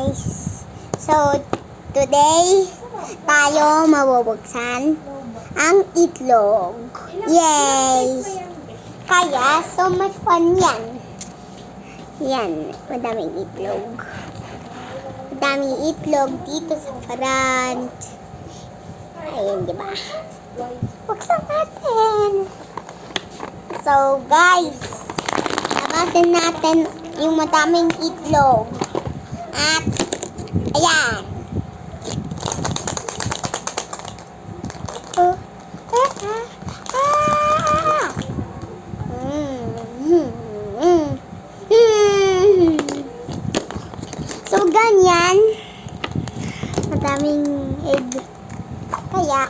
guys. So, today, tayo mabubuksan ang itlog. Yay! Kaya, so much fun yan. Yan, madaming itlog. Madaming itlog dito sa front. Ayan, diba? Buksan natin. So, guys, labasin natin yung madaming itlog. At, ayan. So, ganyan. Madaming egg. Kaya,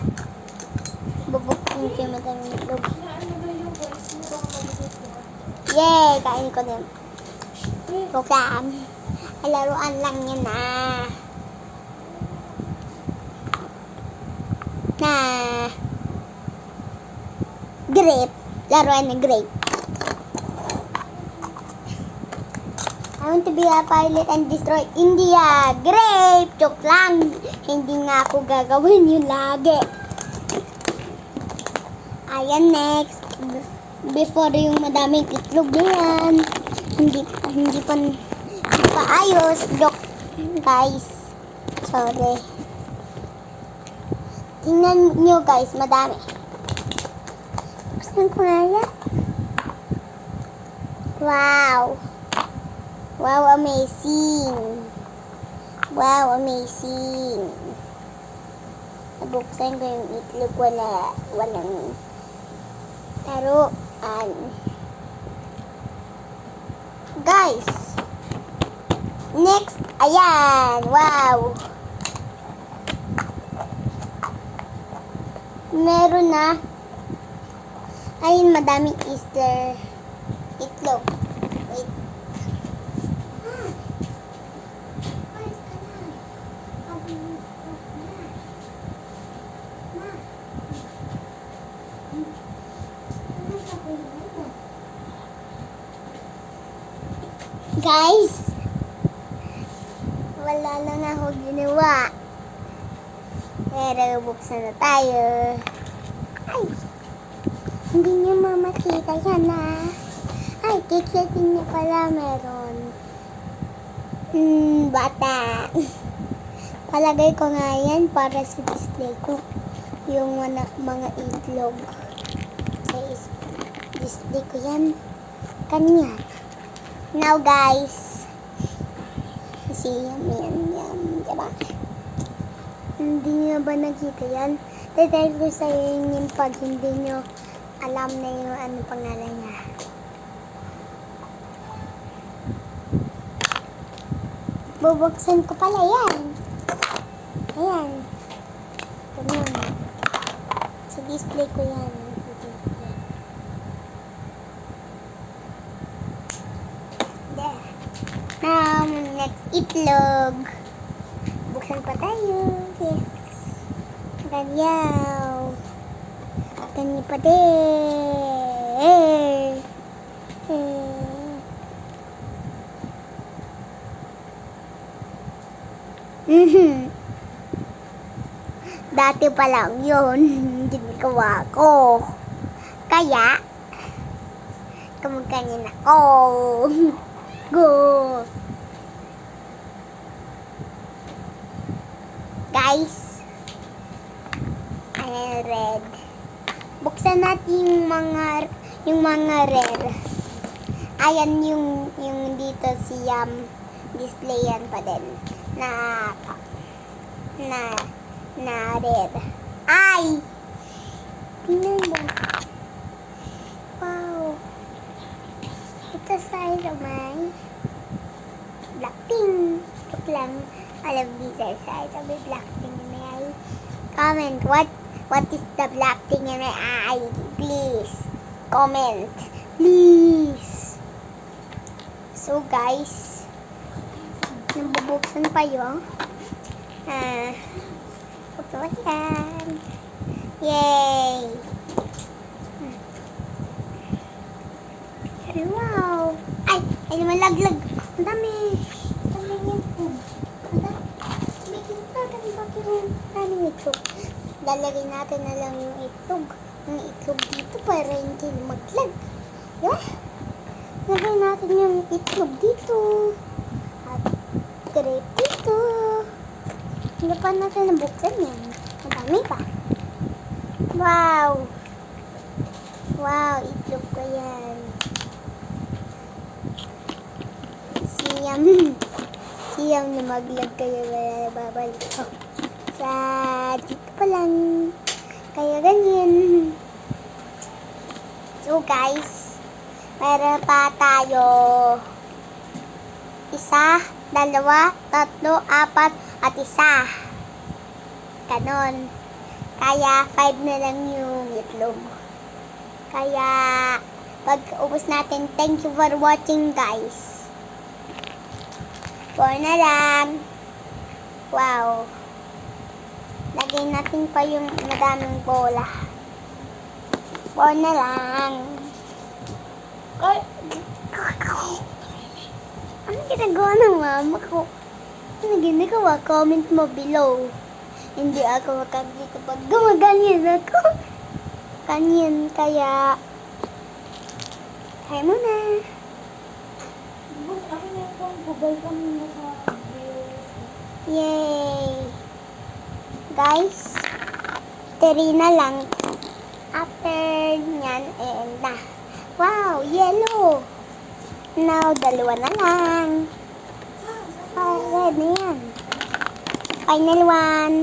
bubuksan ko yung madaming itlog. Yay! Kain ko din. Buksan. Laruan lang yan na grape. Laruan na grape. I want to be a pilot and destroy India. Grape! Joke lang. Hindi nga ako gagawin yun lagi. Ayan, next. Before yung madaming itlog yan. Hindi pa ayos. Joke, guys. Sorry. Tingnan nyo, guys. Madami. Buksan ko nga yan. Wow. Wow, amazing. Wow, amazing. Nabuksan ko yung itlog. Walang taruan. Guys, next, ayan, wow. Meron na. Ayun, madaming Easter itlog. Wait. Guys, wala lang ako ginawa. Pero buksan na tayo. Ay, hindi niyo makita yan Ay, kikitin niyo pala meron. Bata. Palagay ko nga yan para sa display ko. Yung mga itlog. Sa display ko yan. Kanya. Now, guys, kasi yum, diba? Hindi nyo ba nakita yan? Detail ko sa inyo pag hindi nyo alam na yung ano pangalan niya. Bubuksan ko pala yan. Ayan. Ganun. Sa display ko yan. Now, next itlog. Buksan pa tayo. Yes. Ganyaw. Ganyan pa din. Dati pa lang yun. Ginagawa ko. Kaya, kumagkanyan ako. Go! Guys, ayan, red. Buksan natin yung mga red. Ayan yung dito si display yan pa din na red. Ay! Tingnan mo. Wow. Ito sa'yo naman. Blackpink. Joke lang. Alam this size of the Blackpink in my eye. Comment what is the Blackpink in my eye? Please. Comment. Please. So guys, nabubuksan pa yun. Buksan. Yay! Wow! Ay, malaglag. Ang dami. Ang dami yan. So, lalagay natin na lang yung itlog. Yung itlog dito para hindi maglag. Diba? Lagay natin yung itlog dito. At grape dito. Hindi pa natin nabuksan yan. Madami pa. Wow! Wow, itlog ko yan. Siyam. Siyam na maglag kayo. Wala babalik ko. Sa dito pa lang. Kaya ganyan. So guys, meron pa tayo 1, 2, 3, 4, at 1. Ganon. Kaya 5 na lang yung itlog. Kaya pag ubos natin, thank you for watching guys. 4 na lang. Wow. Lagay natin pa yung madaming bola. 4 na lang. Ano ginagawa ng mama ko? Ano ginagawa? Comment mo below. Hindi ako makagli kapag gumaganyan ako. Kanyan, kaya kaya muna. Ako na yung bubay kami na sa Yay! Guys, 3 na lang. After nyan, end na. Wow, yellow! Now, 2 na lang. Red na yan. Final one.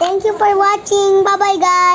Thank you for watching. Bye-bye, guys!